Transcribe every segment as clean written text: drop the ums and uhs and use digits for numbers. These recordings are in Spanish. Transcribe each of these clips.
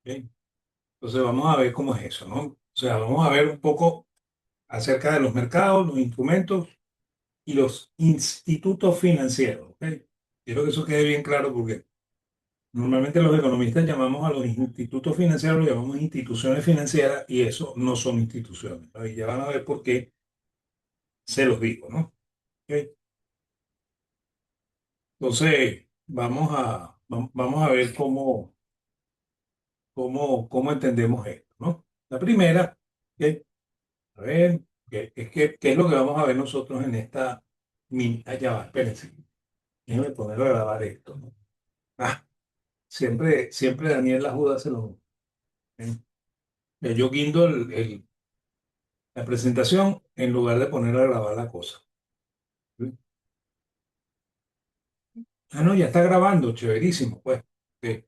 ¿Ok? Entonces vamos a ver cómo es eso, ¿no? O sea, vamos a ver un poco acerca de los mercados, los instrumentos y los institutos financieros. ¿Ok? Quiero que eso quede bien claro porque normalmente los economistas llamamos a los institutos financieros, los llamamos instituciones financieras y eso no son instituciones, ¿no? Y ya van a ver por qué se los digo, ¿no? ¿Ok? Entonces, vamos a ver cómo entendemos esto, ¿no? La primera, ¿ok? A ver, ¿qué es lo que vamos a ver nosotros en esta mini? Allá va, espérense. Déjenme poner a grabar esto, ¿no? Ah, siempre Daniel la Juda se lo... ¿eh? Yo guindo la presentación en lugar de poner a grabar la cosa. ¿Sí? Ah, no, ya está grabando, chéverísimo, pues. ¿Qué,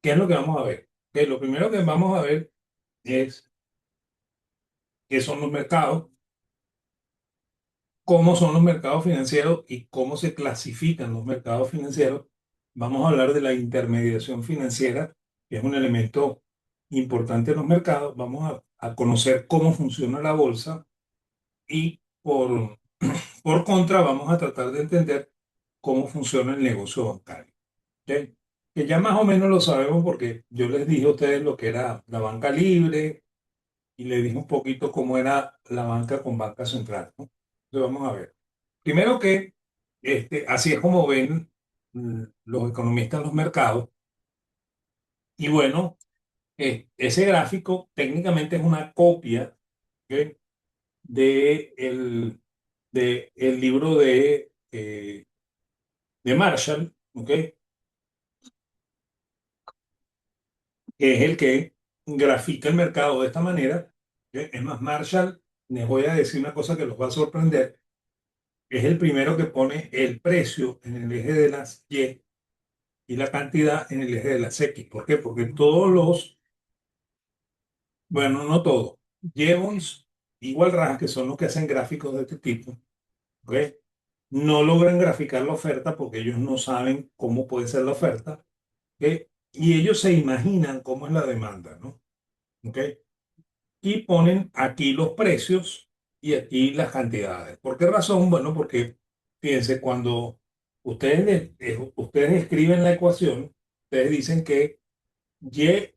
qué es lo que vamos a ver? Que lo primero que vamos a ver es qué son los mercados, cómo son los mercados financieros y cómo se clasifican los mercados financieros. Vamos a hablar de la intermediación financiera, que es un elemento importante en los mercados. Vamos a conocer cómo funciona la bolsa y por contra vamos a tratar de entender cómo funciona el negocio bancario. ¿Ok? Que ya más o menos lo sabemos porque yo les dije a ustedes lo que era la banca libre y les dije un poquito cómo era la banca con banca central, ¿no? Entonces vamos a ver. Primero que así es como ven los economistas los mercados. Y bueno, ese gráfico técnicamente es una copia, ¿ok? de el libro de Marshall, ¿ok? Que es el que grafica el mercado de esta manera. ¿Ok? Es más, Marshall, les voy a decir una cosa que los va a sorprender, es el primero que pone el precio en el eje de las Y y la cantidad en el eje de las X. ¿Por qué? Porque todos bueno, no todos, Jevons, igual Rajas, que son los que hacen gráficos de este tipo, ¿ok? No logran graficar la oferta porque ellos no saben cómo puede ser la oferta, ¿ok? Y ellos se imaginan cómo es la demanda, ¿no? ¿Ok? Y ponen aquí los precios y aquí las cantidades. ¿Por qué razón? Bueno, porque fíjense, cuando ustedes escriben la ecuación, ustedes dicen que Y es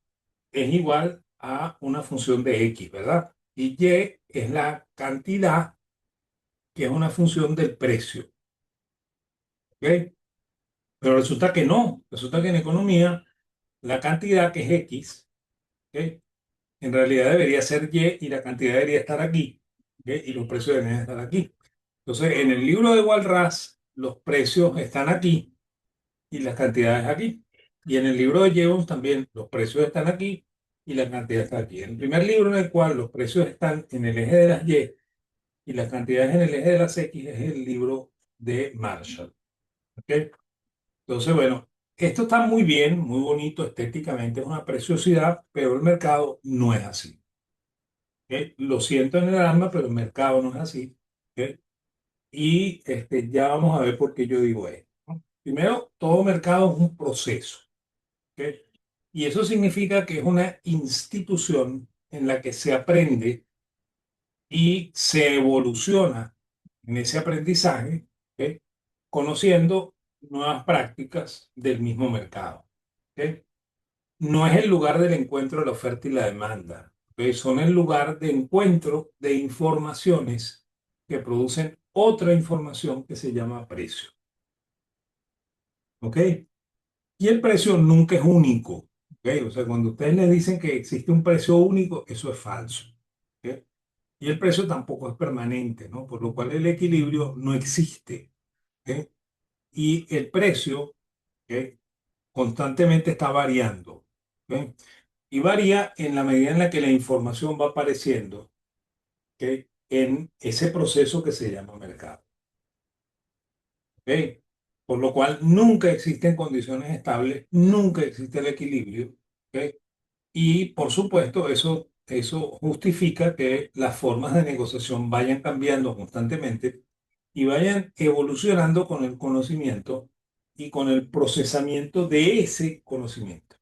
igual a una función de X, ¿verdad? Y Y es la cantidad, que es una función del precio, ¿ok? Pero resulta que no, resulta que en economía la cantidad, que es X, ¿ok? En realidad debería ser Y y la cantidad debería estar aquí, ¿ok? Y los precios deberían estar aquí. Entonces, en el libro de Walras, los precios están aquí y las cantidades aquí. Y en el libro de Jevons también los precios están aquí y la cantidad está aquí. En el primer libro en el cual los precios están en el eje de las y las cantidades en el eje de las X es el libro de Marshall. ¿Ok? Entonces, bueno, esto está muy bien, muy bonito estéticamente, es una preciosidad, pero el mercado no es así. ¿Ok? Lo siento en el alma, pero el mercado no es así. ¿Ok? Y ya vamos a ver por qué yo digo esto, ¿no? Primero, todo mercado es un proceso. ¿Ok? Y eso significa que es una institución en la que se aprende y se evoluciona en ese aprendizaje, ¿ok? Conociendo nuevas prácticas del mismo mercado. ¿Ok? No es el lugar del encuentro de la oferta y la demanda, ¿ok? Son el lugar de encuentro de informaciones que producen otra información que se llama precio. ¿Ok? Y el precio nunca es único. ¿Ok? O sea, cuando ustedes le dicen que existe un precio único, eso es falso. ¿Ok? Y el precio tampoco es permanente, ¿no? Por lo cual el equilibrio no existe. ¿Ok? Y el precio, ¿ok? Constantemente está variando. ¿Ok? Y varía en la medida en la que la información va apareciendo, ¿ok? En ese proceso que se llama mercado. ¿Ok? Por lo cual nunca existen condiciones estables, nunca existe el equilibrio. ¿Ok? Y por supuesto, eso justifica que las formas de negociación vayan cambiando constantemente y vayan evolucionando con el conocimiento y con el procesamiento de ese conocimiento.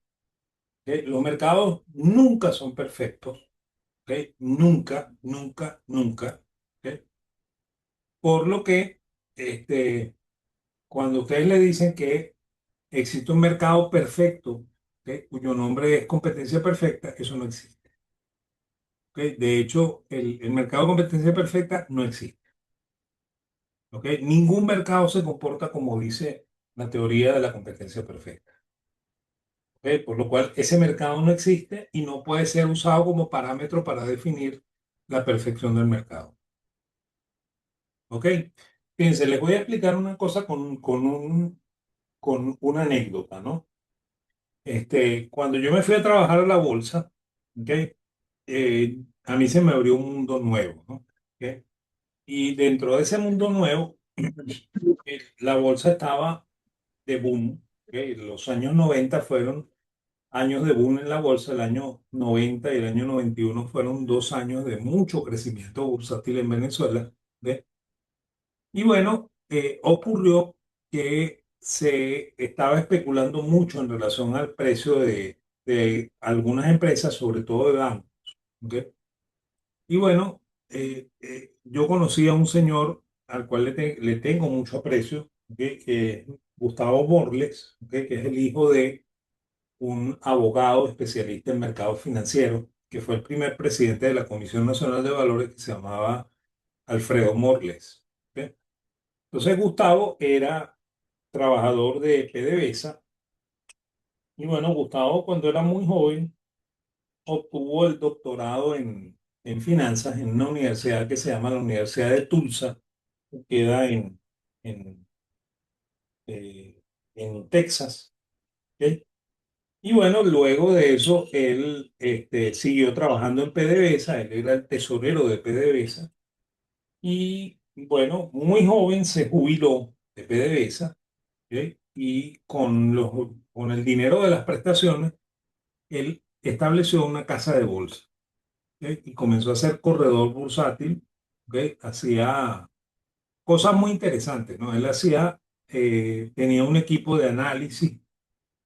¿Ok? Los mercados nunca son perfectos. ¿Ok? Nunca, nunca, nunca. ¿Ok? Por lo que este, cuando ustedes le dicen que existe un mercado perfecto, ¿ok? Cuyo nombre es competencia perfecta, eso no existe. ¿Ok? De hecho, el mercado de competencia perfecta no existe. ¿Ok? Ningún mercado se comporta como dice la teoría de la competencia perfecta. ¿Ok? Por lo cual, ese mercado no existe y no puede ser usado como parámetro para definir la perfección del mercado. ¿Ok? Fíjense, les voy a explicar una cosa con una anécdota, ¿no? Cuando yo me fui a trabajar a la bolsa, ¿ok? A mí se me abrió un mundo nuevo, ¿no? ¿Ok? Y dentro de ese mundo nuevo, la bolsa estaba de boom. ¿Ok? Los años 90 fueron años de boom en la bolsa. El año 90 y el año 91 fueron 2 años de mucho crecimiento bursátil en Venezuela. ¿Ve? Y bueno, ocurrió que se estaba especulando mucho en relación al precio de algunas empresas, sobre todo de bancos. ¿Ok? Y bueno, yo conocí a un señor al cual le tengo mucho aprecio, ¿ok? Que es Gustavo Borles, ¿ok? Que es el hijo de un abogado especialista en mercados financieros, que fue el primer presidente de la Comisión Nacional de Valores, que se llamaba Alfredo Morles. ¿Ok? Entonces Gustavo era trabajador de PDVSA y bueno, Gustavo cuando era muy joven obtuvo el doctorado en finanzas en una universidad que se llama la Universidad de Tulsa, que queda en, eh, en Texas. ¿Ok? Y bueno, luego de eso, él siguió trabajando en PDVSA, él era el tesorero de PDVSA, y bueno, muy joven se jubiló de PDVSA, ¿ok? Y con el dinero de las prestaciones, él estableció una casa de bolsa, ¿ok? Y comenzó a ser corredor bursátil, ¿ok? Hacía cosas muy interesantes, ¿no? Tenía un equipo de análisis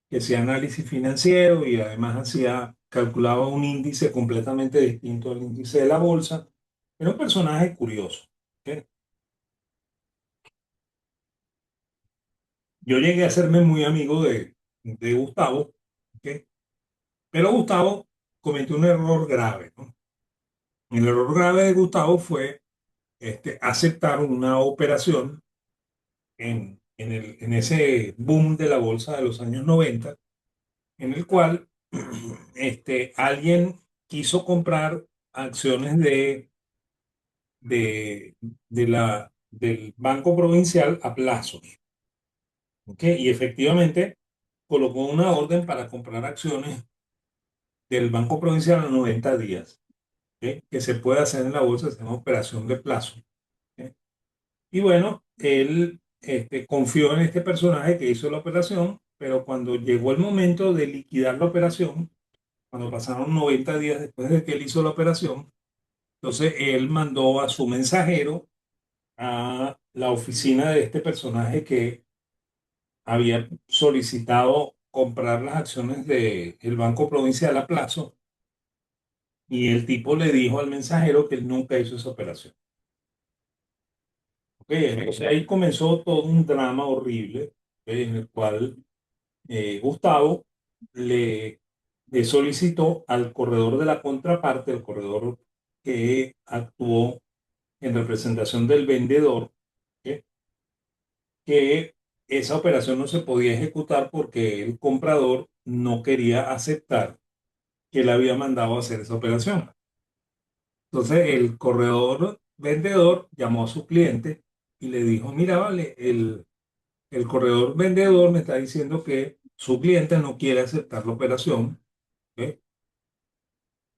que hacía análisis financiero y además calculaba un índice completamente distinto al índice de la bolsa. Era un personaje curioso. ¿Ok? Yo llegué a hacerme muy amigo de Gustavo, ¿ok? Pero Gustavo cometió un error grave, ¿no? El error grave de Gustavo fue aceptar una operación en ese boom de la bolsa de los años 90 en el cual alguien quiso comprar acciones de, del Banco Provincial a plazos. ¿Ok? Y efectivamente colocó una orden para comprar acciones del Banco Provincial a 90 días, ¿ok? Que se puede hacer en la bolsa, se llama operación de plazo. ¿Ok? Y bueno, él confió en este personaje que hizo la operación, pero cuando llegó el momento de liquidar la operación, cuando pasaron 90 días después de que él hizo la operación, entonces él mandó a su mensajero a la oficina de este personaje que había solicitado comprar las acciones del Banco Provincial a plazo y el tipo le dijo al mensajero que él nunca hizo esa operación. ¿Ok? Entonces ahí comenzó todo un drama horrible, ¿ok? En el cual Gustavo le, le solicitó al corredor de la contraparte, el corredor que actuó en representación del vendedor, ¿ok? Que esa operación no se podía ejecutar porque el comprador no quería aceptar que él había mandado a hacer esa operación. Entonces el corredor vendedor llamó a su cliente y le dijo, mira, vale, el corredor vendedor me está diciendo que su cliente no quiere aceptar la operación, ¿ok?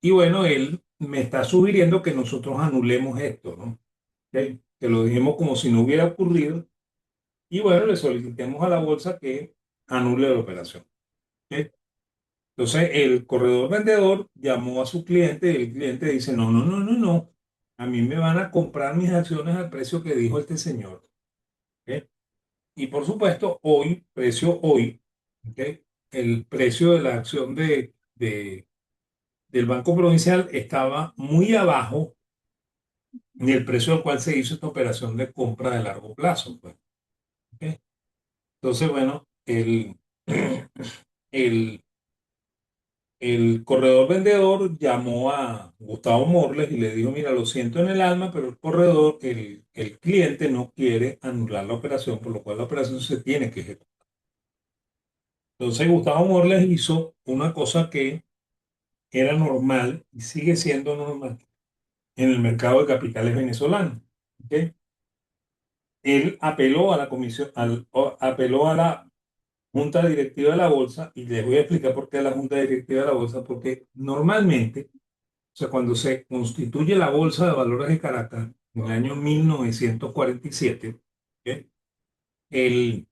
Y bueno, él me está sugiriendo que nosotros anulemos esto, ¿no? ¿Ok? Que lo dejemos como si no hubiera ocurrido y bueno, le solicitemos a la bolsa que anule la operación. ¿Ok? Entonces, el corredor vendedor llamó a su cliente y el cliente dice, no, no, no, no, no, a mí me van a comprar mis acciones al precio que dijo este señor. ¿Ok? Y por supuesto, hoy, precio hoy, ¿ok? El precio de la acción de- del Banco Provincial estaba muy abajo del precio al cual se hizo esta operación de compra de largo plazo, pues. ¿Ok? Entonces, bueno, el, el corredor vendedor llamó a Gustavo Morles y le dijo, mira, lo siento en el alma, pero el cliente no quiere anular la operación, por lo cual la operación se tiene que ejecutar. Entonces Gustavo Morles hizo una cosa que era normal y sigue siendo normal en el mercado de capitales venezolano. ¿Ok? Él apeló a la comisión, apeló a la junta directiva de la bolsa y les voy a explicar por qué la junta directiva de la bolsa, porque normalmente, o sea, cuando se constituye la Bolsa de Valores de Caracas en el año 1947, ¿ok? el,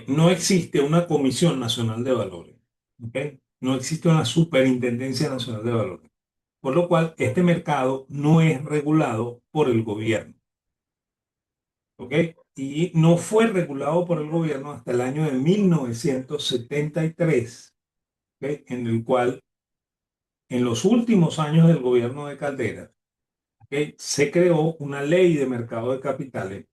no existe una Comisión Nacional de Valores, ¿ok? No existe una Superintendencia Nacional de Valores, por lo cual este mercado no es regulado por el gobierno, ¿ok? Y no fue regulado por el gobierno hasta el año de 1973, ¿ok? En el cual, en los últimos años del gobierno de Caldera, ¿ok? Se creó una ley de mercado de capitales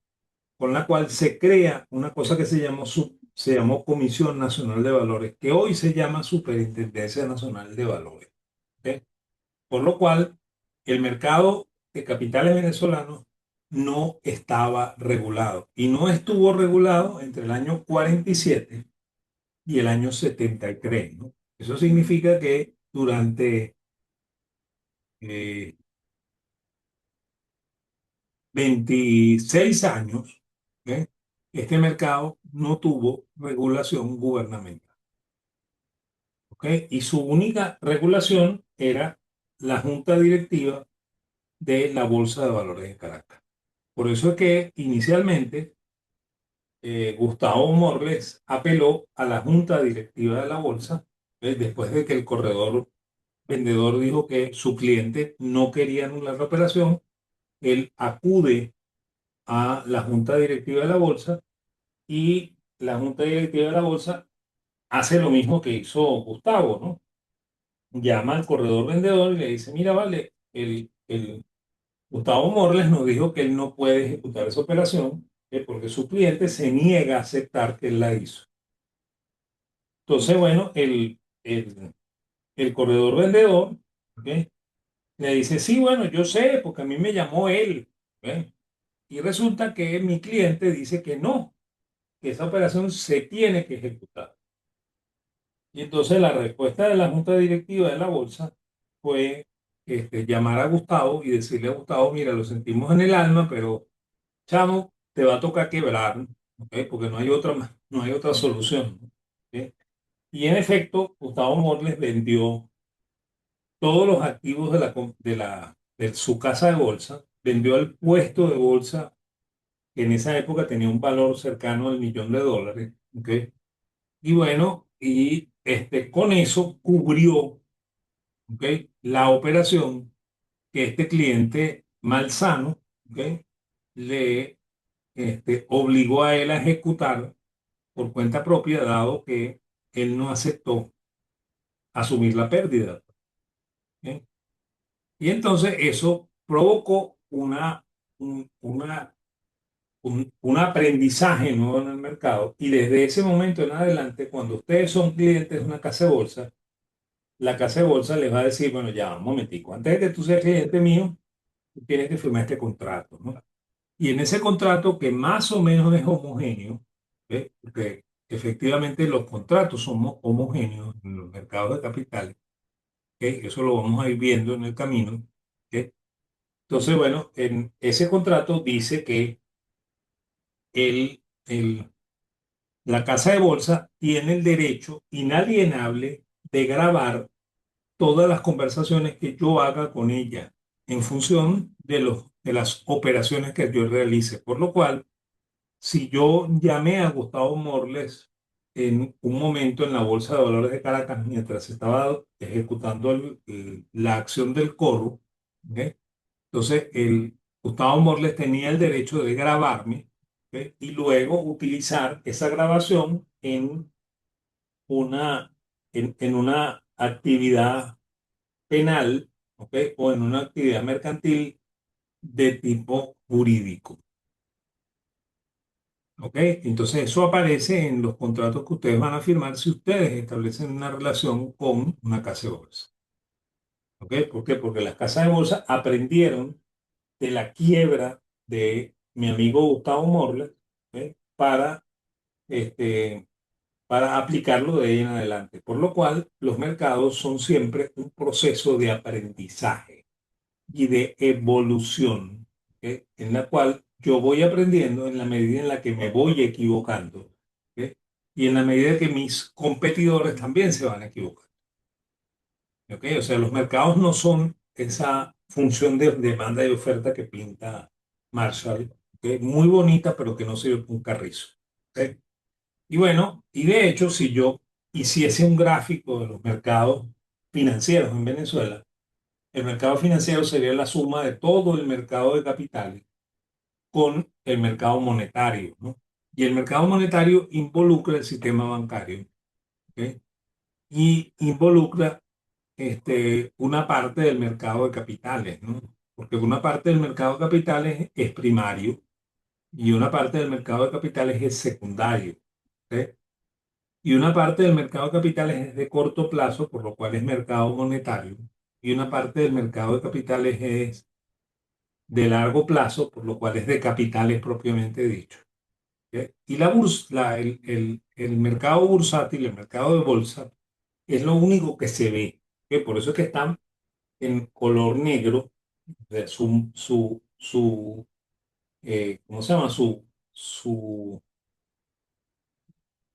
con la cual se crea una cosa que se llamó Comisión Nacional de Valores, que hoy se llama Superintendencia Nacional de Valores. ¿Ok? Por lo cual, el mercado de capitales venezolanos no estaba regulado y no estuvo regulado entre el año 47 y el año 73, ¿no? Eso significa que durante eh, 26 años, ¿ok? Este mercado no tuvo regulación gubernamental, ¿ok? Y su única regulación era la junta directiva de la Bolsa de Valores de Caracas. Por eso es que inicialmente Gustavo Morles apeló a la junta directiva de la bolsa, después de que el corredor vendedor dijo que su cliente no quería anular la operación. Él acude a la junta directiva de la bolsa y la junta directiva de la bolsa hace lo mismo que hizo Gustavo, ¿no? Llama al corredor vendedor y le dice, mira, vale, el Gustavo Morles nos dijo que él no puede ejecutar esa operación porque su cliente se niega a aceptar que él la hizo. Entonces, bueno, el corredor vendedor, ¿ok? Le dice, sí, bueno, yo sé, porque a mí me llamó él, ¿ok? Y resulta que mi cliente dice que no, que esa operación se tiene que ejecutar. Y entonces la respuesta de la junta directiva de la bolsa fue llamar a Gustavo y decirle a Gustavo, mira, lo sentimos en el alma, pero chamo, te va a tocar quebrar, ¿ok? Porque no hay otra solución, ¿ok? Y en efecto, Gustavo Morles vendió todos los activos de su casa de bolsa, vendió el puesto de bolsa que en esa época tenía un valor cercano al $1.000.000, ¿ok? Y bueno, con eso cubrió, ¿ok? La operación que este cliente malsano, ¿ok? Le obligó a él a ejecutar por cuenta propia, dado que él no aceptó asumir la pérdida. ¿Ok? Y entonces eso provocó un aprendizaje nuevo en el mercado. Y desde ese momento en adelante, cuando ustedes son clientes de una casa de bolsa, la casa de bolsa les va a decir, bueno, ya, un momentico, antes de que tú seas cliente mío, tú tienes que firmar este contrato, ¿no? Y en ese contrato que más o menos es homogéneo, ¿ok? Porque efectivamente los contratos son homogéneos en los mercados de capitales, ¿ok? Eso lo vamos a ir viendo en el camino, ¿ok? Entonces, bueno, en ese contrato dice que el, el, la casa de bolsa tiene el derecho inalienable de grabar todas las conversaciones que yo haga con ella en función de las operaciones que yo realice. Por lo cual, si yo llamé a Gustavo Morles en un momento en la Bolsa de Valores de Caracas mientras estaba ejecutando la acción del coro, ¿ok? Entonces Gustavo Morles tenía el derecho de grabarme, ¿ok? Y luego utilizar esa grabación una, en una actividad penal, ¿ok? O en una actividad mercantil de tipo jurídico, ¿ok? Entonces eso aparece en los contratos que ustedes van a firmar si ustedes establecen una relación con una casa de bolsa, ¿ok? ¿Por qué? Porque las casas de bolsa aprendieron de la quiebra de mi amigo Gustavo Morla, ¿ok? Este, para aplicarlo de ahí en adelante. Por lo cual, los mercados son siempre un proceso de aprendizaje y de evolución, ¿ok? En la cual yo voy aprendiendo en la medida en la que me voy equivocando, ¿ok? Y en la medida que mis competidores también se van a equivocar, ¿ok? O sea, los mercados no son esa función de demanda y oferta que pinta Marshall, ¿ok? Muy bonita, pero que no sirve para un carrizo, ¿ok? Y bueno, y de hecho, si yo hiciese un gráfico de los mercados financieros en Venezuela, el mercado financiero sería la suma de todo el mercado de capitales con el mercado monetario, ¿no? Y el mercado monetario involucra el sistema bancario, ¿ok? Y involucra una parte del mercado de capitales, ¿no? Porque una parte del mercado de capitales es primario y una parte del mercado de capitales es secundario, ¿ok? Y una parte del mercado de capitales es de corto plazo, por lo cual es mercado monetario, y una parte del mercado de capitales es de largo plazo, por lo cual es de capitales propiamente dicho. ¿Ok? Y el mercado bursátil, el mercado de bolsa, es lo único que se ve. ¿Ok? Por eso es que están en color negro, o sea, ¿cómo se llama?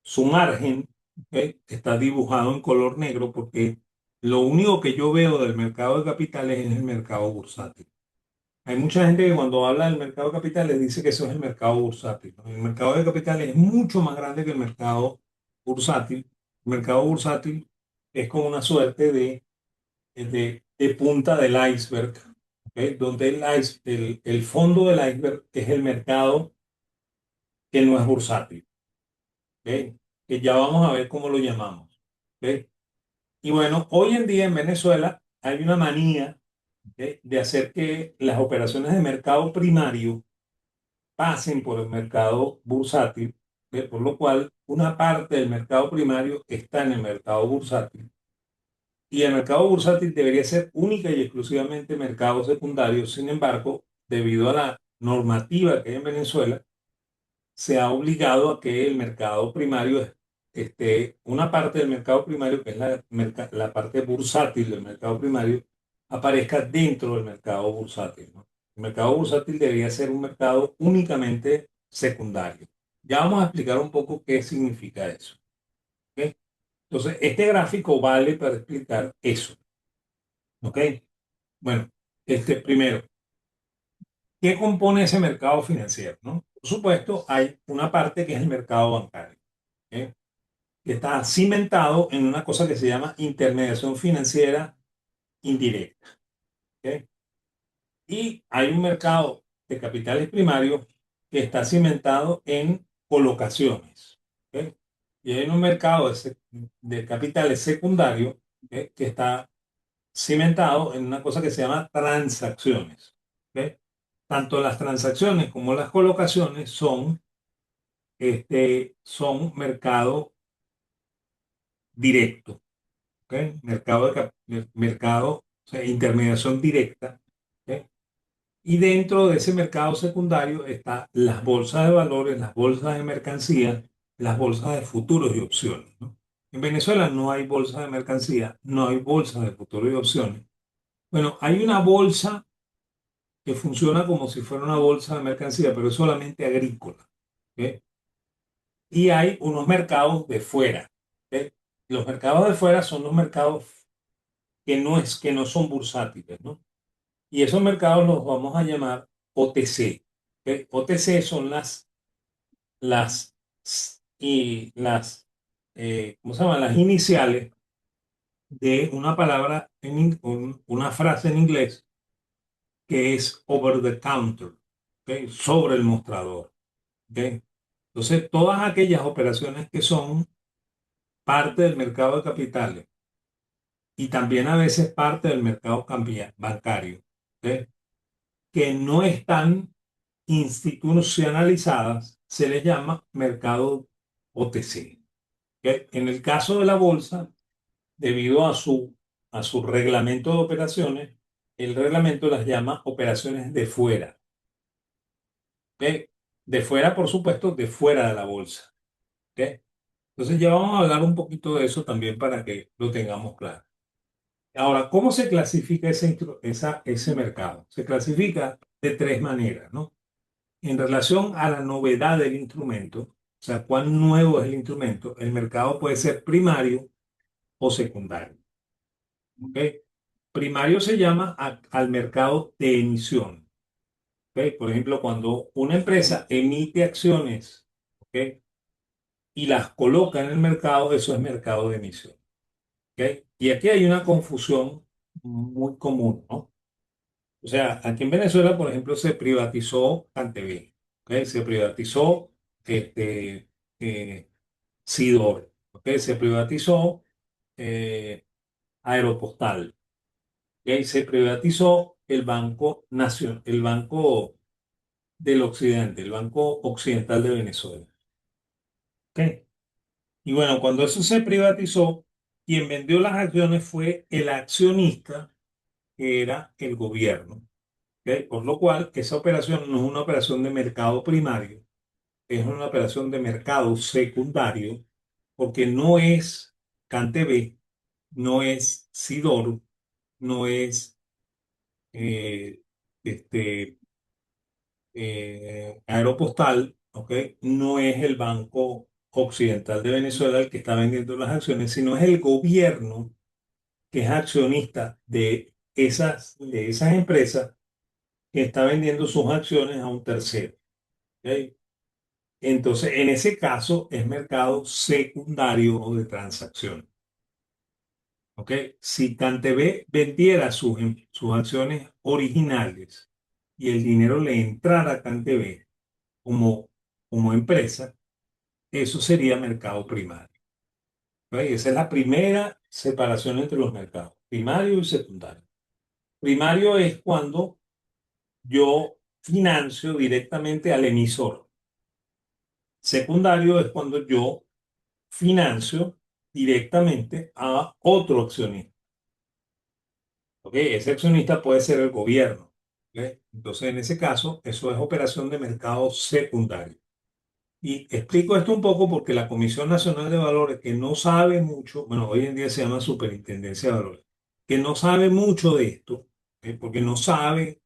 Su margen, ¿ok? Está dibujado en color negro porque lo único que yo veo del mercado de capitales es el mercado bursátil. Hay mucha gente que cuando habla del mercado de capitales dice que eso es el mercado bursátil, ¿no? El mercado de capitales es mucho más grande que el mercado bursátil. El mercado bursátil es como una suerte de punta del iceberg, ¿ok? Donde el fondo del iceberg es el mercado que no es bursátil, ¿ok? Que ya vamos a ver cómo lo llamamos, ¿ok? Y bueno, hoy en día en Venezuela hay una manía, ¿ok? De hacer que las operaciones de mercado primario pasen por el mercado bursátil, ¿ok? Por lo cual una parte del mercado primario está en el mercado bursátil. Y el mercado bursátil debería ser única y exclusivamente mercado secundario. Sin embargo, debido a la normativa que hay en Venezuela, se ha obligado a que el mercado primario, una parte del mercado primario, que es la parte bursátil del mercado primario, aparezca dentro del mercado bursátil, ¿no? El mercado bursátil debería ser un mercado únicamente secundario. Ya vamos a explicar un poco qué significa eso, ¿ok? Entonces, este gráfico vale para explicar eso, ¿ok? Bueno, primero, ¿qué compone ese mercado financiero, no? Por supuesto, hay una parte que es el mercado bancario, ¿ok? Que está cimentado en una cosa que se llama intermediación financiera indirecta, ¿ok? Y hay un mercado de capitales primarios que está cimentado en colocaciones, ¿ok? Y hay un mercado de capitales secundarios, ¿ok? Que está cimentado en una cosa que se llama transacciones, ¿ok? Tanto las transacciones como las colocaciones son mercado directo, ¿ok? Mercado, o sea, intermediación directa, ¿ok? Y dentro de ese mercado secundario están las bolsas de valores, las bolsas de mercancía, las bolsas de futuros y opciones, ¿no? En Venezuela no hay bolsa de mercancía, no hay bolsa de futuros y opciones. Bueno, hay una bolsa que funciona como si fuera una bolsa de mercancía, pero es solamente agrícola, ¿ok? Y hay unos mercados de fuera, ¿ok? Los mercados de fuera son los mercados que no son bursátiles, ¿no? Y esos mercados los vamos a llamar OTC, ¿ok? OTC son las, ¿cómo se llaman? Las iniciales de una palabra, una frase en inglés que es over the counter, ¿ok? Sobre el mostrador, ¿ok? Entonces, todas aquellas operaciones que son parte del mercado de capitales y también a veces parte del mercado bancario, ¿ok? Que no están institucionalizadas, se les llama mercado OTC. ¿Ok? En el caso de la bolsa, debido a su reglamento de operaciones, el reglamento las llama operaciones de fuera. ¿Ok? De fuera, por supuesto, de fuera de la bolsa. ¿Ok? Entonces ya vamos a hablar un poquito de eso también para que lo tengamos claro. Ahora, ¿cómo se clasifica ese mercado? Se clasifica de tres maneras, ¿no? En relación a la novedad del instrumento, o sea, cuán nuevo es el instrumento, el mercado puede ser primario o secundario. ¿Ok? Primario se llama al mercado de emisión. ¿Ok? Por ejemplo, cuando una empresa emite acciones, ¿ok? Y las coloca en el mercado, eso es mercado de emisión. ¿Ok? Y aquí hay una confusión muy común, ¿no? O sea, aquí en Venezuela, por ejemplo, se privatizó CanTV, ¿ok? Se privatizó este, eh, Sidor, ¿ok? Se privatizó Aeropostal, ¿ok? Se privatizó el Banco Nacional, el Banco del Occidente, el Banco Occidental de Venezuela, ¿ok? Y bueno, cuando eso se privatizó, quien vendió las acciones fue el accionista, que era el gobierno, ¿ok? Por lo cual, esa operación no es una operación de mercado primario, es una operación de mercado secundario, porque no es CanTV, no es Sidor, no es eh, este, Aeropostal, ¿ok? No es el Banco Occidental de Venezuela el que está vendiendo las acciones, sino es el gobierno que es accionista de esas empresas que está vendiendo sus acciones a un tercero, ¿ok? Entonces, en ese caso es mercado secundario o de transacción. ¿Ok? Si CanTV vendiera sus acciones originales y el dinero le entrara a CanTV como, como empresa, eso sería mercado primario. ¿Ok? Esa es la primera separación entre los mercados, primario y secundario. Primario es cuando yo financio directamente al emisor. Secundario es cuando yo financio directamente a otro accionista. ¿Ok? Ese accionista puede ser el gobierno. ¿Ok? Entonces, en ese caso, eso es operación de mercado secundario. Y explico esto un poco porque la Comisión Nacional de Valores, que no sabe mucho, bueno, hoy en día se llama Superintendencia de Valores, que no sabe mucho de esto, porque no sabe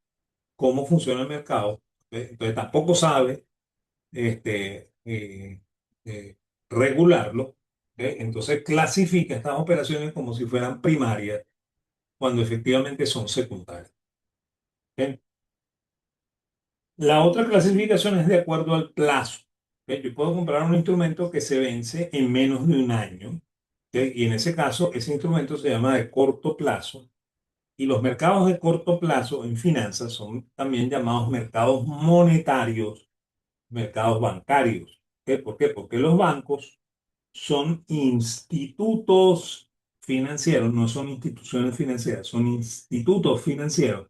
cómo funciona el mercado, entonces tampoco sabe eh, regularlo, entonces clasifica estas operaciones como si fueran primarias cuando efectivamente son secundarias. ¿Ok? La otra clasificación es de acuerdo al plazo. ¿Ok? Yo puedo comprar un instrumento que se vence en menos de un año, ¿ok? Y en ese caso, ese instrumento se llama de corto plazo. Y los mercados de corto plazo en finanzas son también llamados mercados monetarios, mercados bancarios. ¿Ok? ¿Por qué? Porque los bancos son institutos financieros, no son instituciones financieras, son institutos financieros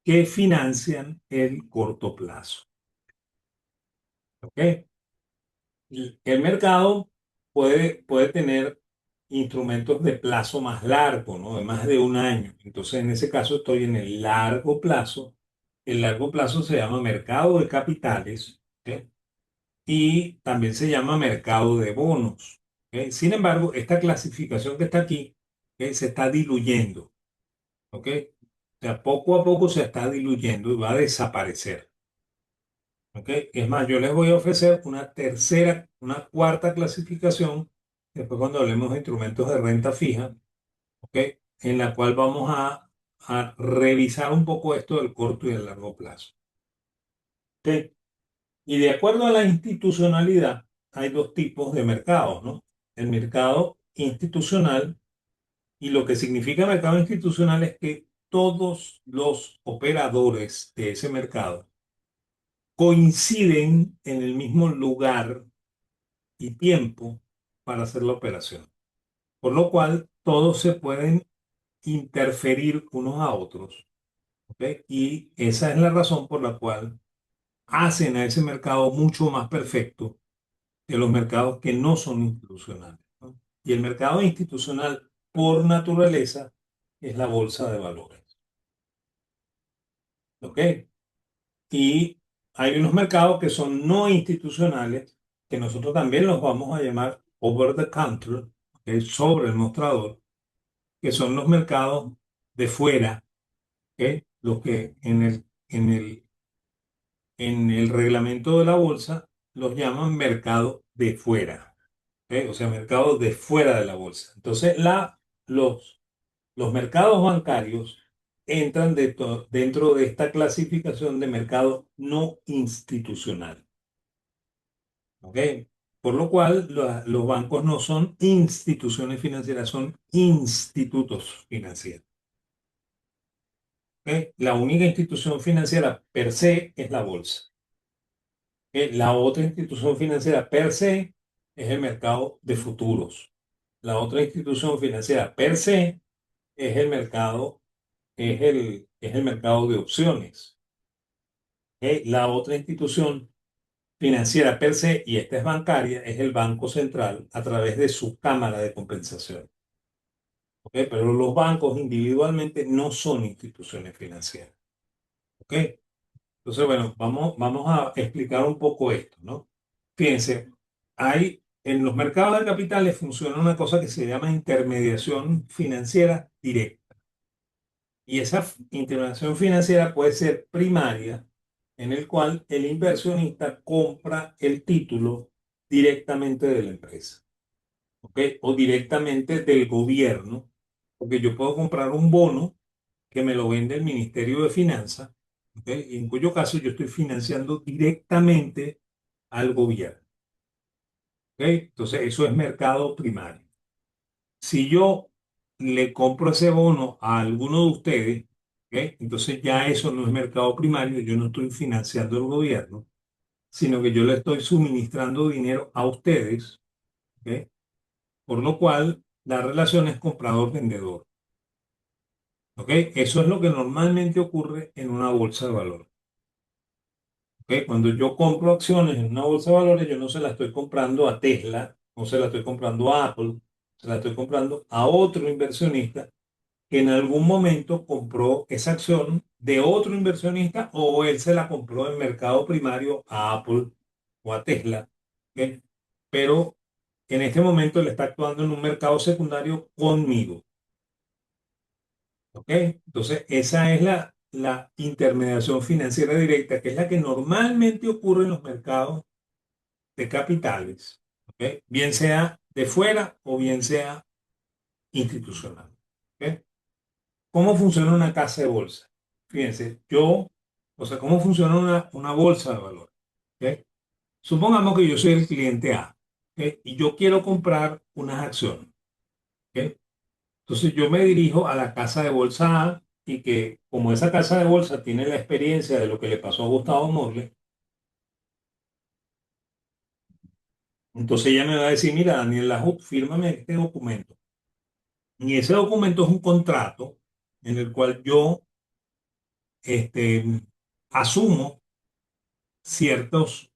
que financian el corto plazo. ¿Ok? Y el mercado puede tener instrumentos de plazo más largo, ¿no? De más de un año. Entonces, en ese caso, estoy en el largo plazo. El largo plazo se llama mercado de capitales, ¿ok? Y también se llama mercado de bonos, ¿ok? Sin embargo, esta clasificación que está aquí, se está diluyendo, ¿ok? O sea, poco a poco se está diluyendo y va a desaparecer. ¿Ok? Es más, yo les voy a ofrecer una tercera, una cuarta clasificación, después cuando hablemos de instrumentos de renta fija, ¿ok? En la cual vamos a revisar un poco esto del corto y del largo plazo. ¿Ok? Y de acuerdo a la institucionalidad, hay dos tipos de mercados, ¿no? El mercado institucional, y lo que significa mercado institucional es que todos los operadores de ese mercado coinciden en el mismo lugar y tiempo para hacer la operación. Por lo cual, todos se pueden interferir unos a otros. ¿Ok? Y esa es la razón por la cual hacen a ese mercado mucho más perfecto que los mercados que no son institucionales, ¿no? Y el mercado institucional, por naturaleza, es la bolsa de valores. ¿Ok? Y hay unos mercados que son no institucionales, que nosotros también los vamos a llamar over the counter, que es sobre el mostrador, que son los mercados de fuera, ¿ok? Los que en el reglamento de la bolsa los llaman mercado de fuera, ¿ok? O sea, mercado de fuera de la bolsa. Entonces, los, los mercados bancarios entran dentro de esta clasificación de mercado no institucional, ¿ok? Por lo cual, los bancos no son instituciones financieras, son institutos financieros. ¿Ok? La única institución financiera per se es la bolsa. La otra institución financiera per se es el mercado de futuros. La otra institución financiera per se es el mercado, es el mercado de opciones. La otra institución financiera per se, y esta es bancaria, es el Banco Central a través de su cámara de compensación. ¿Ok? Pero los bancos individualmente no son instituciones financieras. ¿Ok? Entonces, bueno, vamos a explicar un poco esto, ¿no? Fíjense, en los mercados de capitales funciona una cosa que se llama intermediación financiera directa. Y esa intermediación financiera puede ser primaria, en el cual el inversionista compra el título directamente de la empresa, ¿ok? O directamente del gobierno, porque yo puedo comprar un bono que me lo vende el Ministerio de Finanzas, ¿ok? En cuyo caso yo estoy financiando directamente al gobierno, ¿ok? Entonces eso es mercado primario. Si yo le compro ese bono a alguno de ustedes, ¿ok? Entonces ya eso no es mercado primario, yo no estoy financiando al gobierno, sino que yo le estoy suministrando dinero a ustedes, ¿ok? Por lo cual la relación es comprador-vendedor, ¿ok? Eso es lo que normalmente ocurre en una bolsa de valores. ¿Ok? Cuando yo compro acciones en una bolsa de valores, yo no se la estoy comprando a Tesla, no se la estoy comprando a Apple, se la estoy comprando a otro inversionista que en algún momento compró esa acción de otro inversionista o él se la compró en mercado primario a Apple o a Tesla. ¿Ok? Pero en este momento él está actuando en un mercado secundario conmigo. ¿Ok? Entonces, esa es la intermediación financiera directa, que es la que normalmente ocurre en los mercados de capitales, ¿ok? Bien sea de fuera o bien sea institucional. ¿Ok? ¿Cómo funciona una casa de bolsa? Fíjense, o sea, ¿cómo funciona una bolsa de valores? ¿Ok? Supongamos que yo soy el cliente A, ¿ok? Y yo quiero comprar unas acciones. ¿Ok? Entonces yo me dirijo a la casa de bolsa A y que como esa casa de bolsa tiene la experiencia de lo que le pasó a Gustavo Morle, entonces ella me va a decir, mira, Daniel Lahoud, fírmame este documento. Y ese documento es un contrato en el cual yo este, asumo ciertas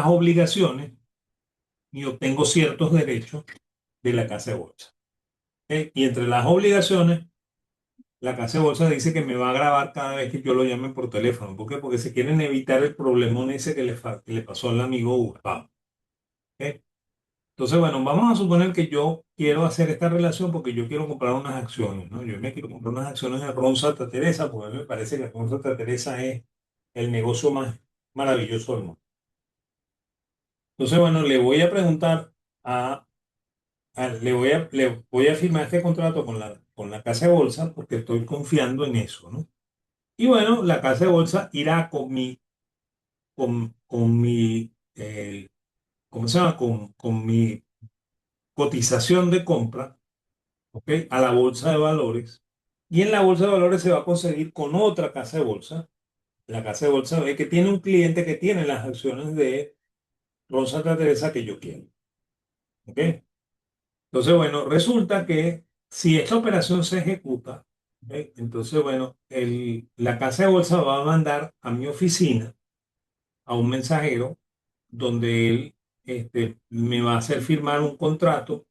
obligaciones y obtengo ciertos derechos de la casa de bolsa. ¿Ok? Y entre las obligaciones, la casa de bolsa dice que me va a grabar cada vez que yo lo llame por teléfono. ¿Por qué? Porque se quieren evitar el problemón ese que le pasó al amigo Gustavo. ¿Ok? Entonces, bueno, vamos a suponer que yo quiero hacer esta relación porque yo quiero comprar unas acciones, ¿no? Yo me quiero comprar unas acciones de Ron Santa Teresa porque a mí me parece que Ron Santa Teresa es el negocio más maravilloso del mundo. Entonces, bueno, le voy a preguntar le voy a firmar este contrato con la casa de bolsa porque estoy confiando en eso, ¿no? Y bueno, la casa de bolsa irá con mi, ¿cómo se llama? Con mi cotización de compra, ¿ok? A la bolsa de valores. Y en la bolsa de valores se va a conseguir con otra casa de bolsa. La casa de bolsa ve que tiene un cliente que tiene las acciones de Rosa Teresa que yo quiero. ¿Ok? Entonces, bueno, resulta que si esta operación se ejecuta, ¿ok? Entonces, bueno, la casa de bolsa va a mandar a mi oficina a un mensajero donde él me va a hacer firmar un contrato,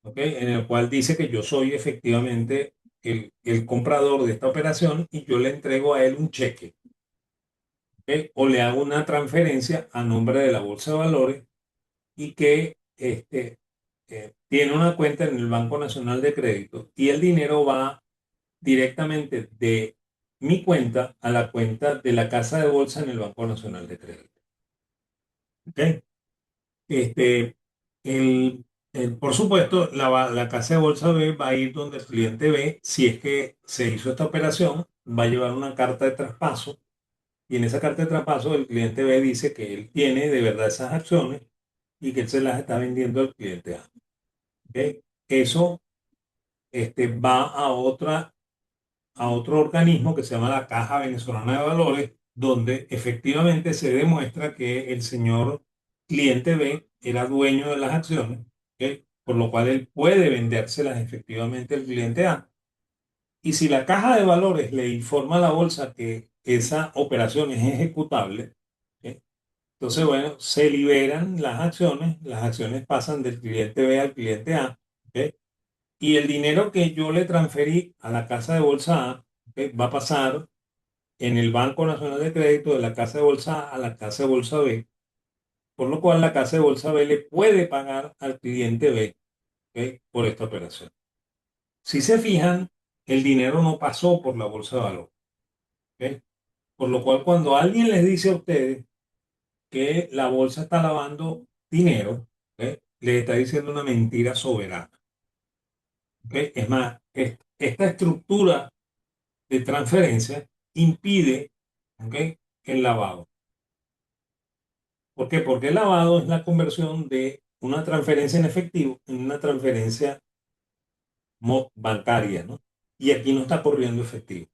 ¿ok? En el cual dice que yo soy efectivamente el comprador de esta operación y yo le entrego a él un cheque, ¿ok? O le hago una transferencia a nombre de la bolsa de valores y que tiene una cuenta en el Banco Nacional de Crédito y el dinero va directamente de mi cuenta a la cuenta de la casa de bolsa en el Banco Nacional de Crédito. ¿Ok? Este, por supuesto, la casa de bolsa B va a ir donde el cliente B, si es que se hizo esta operación, va a llevar una carta de traspaso y en esa carta de traspaso el cliente B dice que él tiene de verdad esas acciones y que él se las está vendiendo al cliente A. ¿Ok? Eso va a otro organismo que se llama la Caja Venezolana de Valores, donde efectivamente se demuestra que el señor cliente B era dueño de las acciones, ¿ok? Por lo cual él puede vendérselas efectivamente al cliente A. Y si la Caja de Valores le informa a la bolsa que esa operación es ejecutable, ¿ok? Entonces, bueno, se liberan las acciones pasan del cliente B al cliente A, ¿ok? Y el dinero que yo le transferí a la casa de bolsa A, ¿ok? Va a pasar en el Banco Nacional de Crédito de la casa de bolsa A a la casa de bolsa B, por lo cual la casa de bolsa B le puede pagar al cliente B, ¿ok? Por esta operación. Si se fijan, el dinero no pasó por la bolsa de valor, ¿ok? Por lo cual cuando alguien les dice a ustedes que la bolsa está lavando dinero, ¿ok? Les está diciendo una mentira soberana, ¿ok? Es más, esta estructura de transferencia impide, ¿ok? El lavado. ¿Por qué? Porque el lavado es la conversión de una transferencia en efectivo en una transferencia bancaria, ¿no? Y aquí no está corriendo efectivo,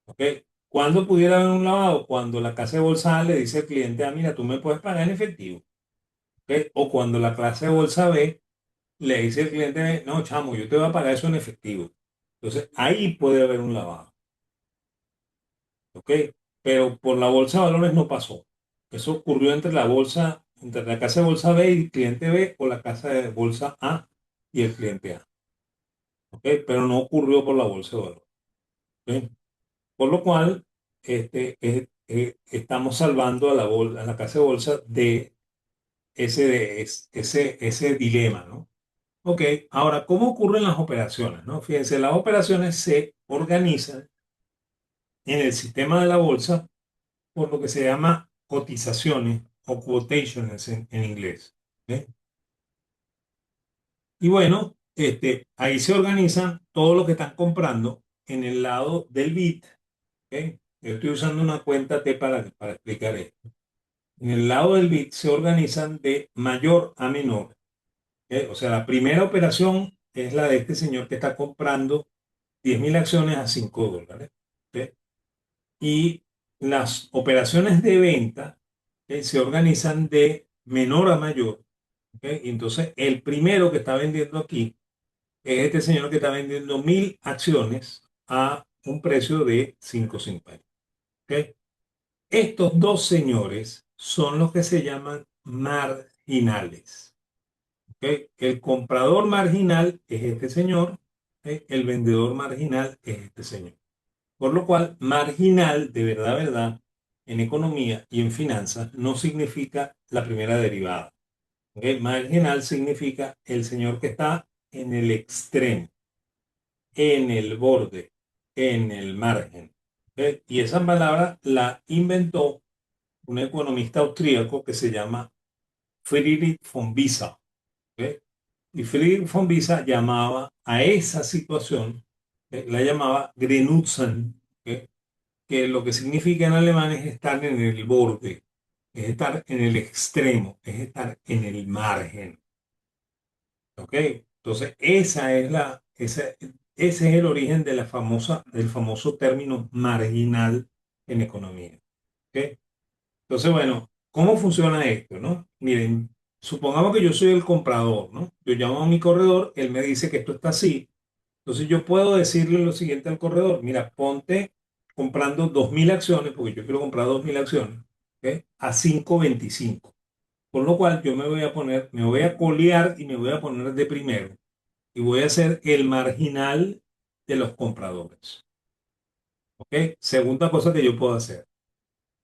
¿ok? ¿Cuándo pudiera haber un lavado? Cuando la casa de bolsa le dice al cliente, ah, mira, tú me puedes pagar en efectivo, ¿ok? O cuando la casa de bolsa B le dice al cliente, no, chamo, yo te voy a pagar eso en efectivo. Entonces, ahí puede haber un lavado. ¿Ok? Pero por la bolsa de valores no pasó. Eso ocurrió entre la casa de bolsa B y el cliente B o la casa de bolsa A y el cliente A. ¿Ok? Pero no ocurrió por la bolsa de valores. ¿Ok? Por lo cual, estamos salvando a a la casa de bolsa de ese dilema, ¿no? Ok, ahora, ¿cómo ocurren las operaciones, no? Fíjense, las operaciones se organizan en el sistema de la bolsa por lo que se llama cotizaciones o quotations en inglés. ¿Ok? Y bueno, ahí se organizan todo lo que están comprando en el lado del bit. ¿Ok? Yo estoy usando una cuenta T para explicar esto. En el lado del bit se organizan de mayor a menor. ¿Ok? O sea, la primera operación es la de este señor que está comprando 10.000 acciones a $5. ¿Ok? Y las operaciones de venta se organizan de menor a mayor. ¿Ok? Y entonces, el primero que está vendiendo aquí es este señor que está vendiendo 1.000 acciones a un precio de 5.50. ¿Ok? Estos dos señores son los que se llaman marginales. ¿Ok? El comprador marginal es este señor, ¿ok? El vendedor marginal es este señor. Por lo cual, marginal, de verdad, verdad, en economía y en finanzas no significa la primera derivada. ¿Ok? Marginal significa el señor que está en el extremo, en el borde, en el margen. ¿Ok? Y esa palabra la inventó un economista austríaco que se llama Friedrich von Bissa. ¿Ok? Y Friedrich von Bissa llamaba a esa situación, la llamaba Grenzen, ¿ok? Que lo que significa en alemán es estar en el borde, es estar en el extremo, es estar en el margen. ¿Ok? Entonces, ese es el origen de del famoso término marginal en economía. ¿Ok? Entonces, bueno, ¿cómo funciona esto, no? Miren, Supongamos que yo soy el comprador, ¿no? Yo llamo a mi corredor, él me dice que esto está así. Entonces yo puedo decirle lo siguiente al corredor, mira, ponte comprando 2.000 acciones, porque yo quiero comprar 2.000 acciones, ¿ok? A 5.25. Por lo cual yo me voy a poner, me voy a colear y me voy a poner de primero. Y voy a ser el marginal de los compradores, ¿ok? Segunda cosa que yo puedo hacer.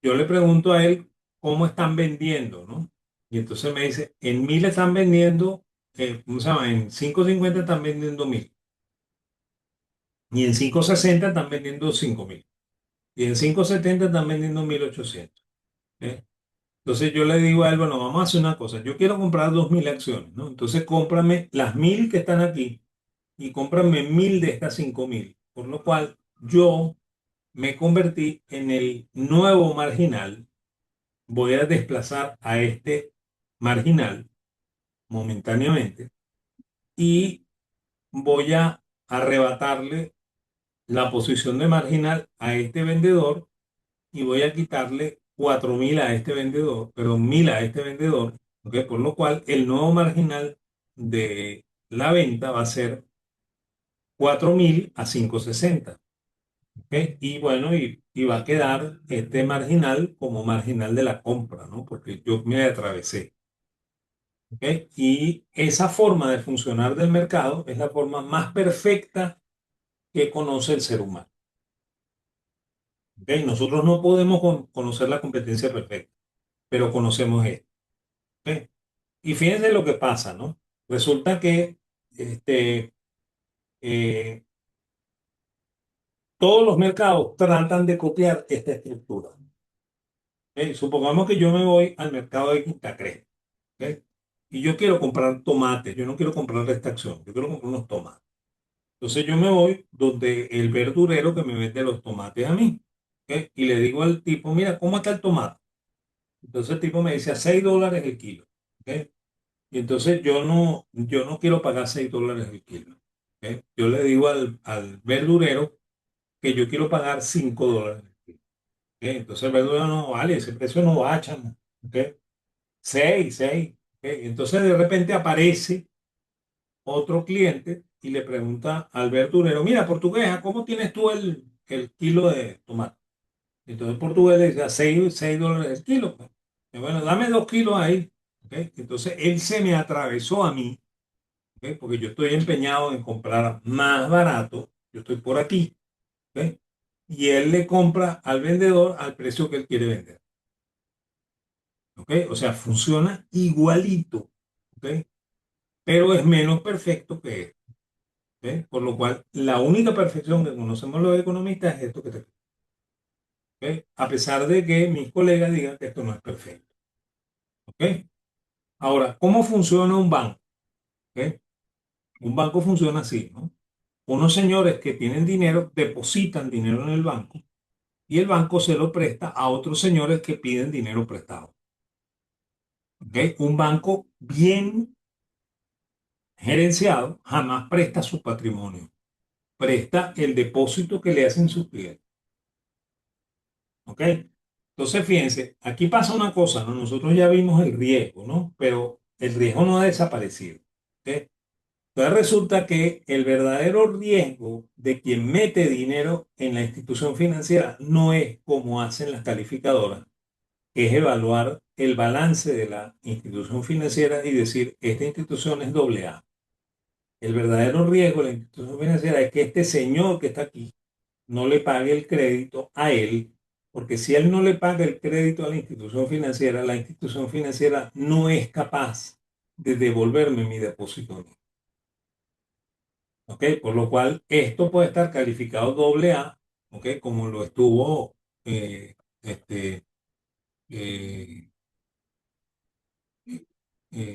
Yo le pregunto a él cómo están vendiendo, ¿no? Y entonces me dice, en 1.000 están vendiendo, ¿cómo se llama? En 5.50 están vendiendo 1.000. Y en 5.60 están vendiendo 5.000. Y en 5.70 están vendiendo 1.800. ¿Eh? Entonces yo le digo a él, bueno, vamos a hacer una cosa. Yo quiero comprar 2.000 acciones, ¿no? Entonces cómprame las 1.000 que están aquí y cómprame 1.000 de estas 5.000. Por lo cual yo me convertí en el nuevo marginal. Voy a desplazar a este marginal momentáneamente y voy a arrebatarle la posición de marginal a este vendedor y voy a quitarle 4.000 a este vendedor, pero 1.000 a este vendedor, ¿ok? Por lo cual el nuevo marginal de la venta va a ser 4.000 a 5.60, ¿ok? Y bueno, y va a quedar este marginal como marginal de la compra, ¿no? Porque yo me atravesé, ¿ok? Y esa forma de funcionar del mercado es la forma más perfecta que conoce el ser humano, ¿ok? Nosotros no podemos conocer la competencia perfecta, pero conocemos esto, ¿ok? Y fíjense lo que pasa, ¿no? Resulta que este, eh, todos los mercados tratan de copiar esta estructura. ¿Ok? Supongamos que yo me voy al mercado de Quinta Cresta, ¿ok? Y yo quiero comprar tomates, yo no quiero comprar esta acción, yo quiero comprar unos tomates. Entonces yo me voy donde el verdurero que me vende los tomates a mí, ¿ok? Y le digo al tipo, mira, ¿cómo está el tomate? Entonces el tipo me dice a $6 el kilo, ¿ok? Y entonces yo no quiero pagar $6 el kilo, ¿ok? Yo le digo al verdurero que yo quiero pagar $5 el kilo, ¿ok? Entonces el verdurero no vale, ese precio no va, chamo, ¿ok? 6, 6, ¿ok? Entonces de repente aparece otro cliente y le pregunta al verdurero, mira, portuguesa, ¿cómo tienes tú el kilo de tomate? Entonces el portugués le dice, a $6 el kilo, pues. Y bueno, dame 2 kilos ahí, ¿ok? Entonces él se me atravesó a mí, ¿ok? Porque yo estoy empeñado en comprar más barato, yo estoy por aquí, ¿ok? Y él le compra al vendedor al precio que él quiere vender, ¿ok? O sea, funciona igualito, ¿ok? Pero es menos perfecto que esto, ¿ok? Por lo cual, la única perfección que conocemos los economistas es esto que te, ¿ok? A pesar de que mis colegas digan que esto no es perfecto, ¿ok? Ahora, ¿cómo funciona un banco? ¿Ok? Un banco funciona así, ¿no? Unos señores que tienen dinero depositan dinero en el banco y el banco se lo presta a otros señores que piden dinero prestado. ¿Ok? Un banco bien gerenciado jamás presta su patrimonio, presta el depósito que le hacen sus clientes. ¿Ok? Entonces, fíjense, aquí pasa una cosa, ¿no? Nosotros ya vimos el riesgo, ¿no? Pero el riesgo no ha desaparecido. ¿Ok? Entonces resulta que el verdadero riesgo de quien mete dinero en la institución financiera no es como hacen las calificadoras, que es evaluar el balance de la institución financiera y decir, esta institución es doble A. El verdadero riesgo de la institución financiera es que este señor que está aquí no le pague el crédito a él, porque si él no le paga el crédito a la institución financiera no es capaz de devolverme mi depósito. ¿Ok? Por lo cual esto puede estar calificado doble A, ¿ok? Como lo estuvo eh, este,